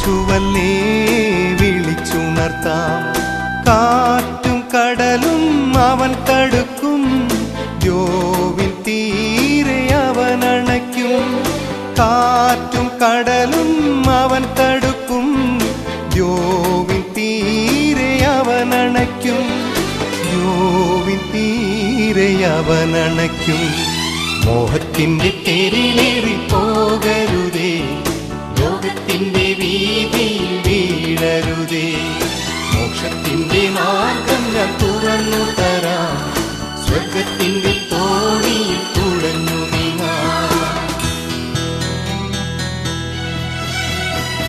യേശുവല്ലേ വിളിച്ചുണർത്താം. കാറ്റും കടലും അവൻ തടുക്കും, ദ്യോവിൻ തീരെ അവൻ അണയ്ക്കും. കാറ്റും കടലും അവൻ തടുക്കും, ദ്യോവിൻ തീരെ അവൻ അണയ്ക്കും. ദ്യോവിൻ തീരെ അവൻ അണയ്ക്കും. മോഹത്തിൻ്റെ തെരിലേറി പോകരുതേ, ലോകത്തിൻ്റെ വീതിയിൽ വീഴരുതേ. മോക്ഷത്തിൻ്റെ മാർഗം ഞാൻ തുറന്നു തരാം, സ്വർഗത്തിൻ്റെ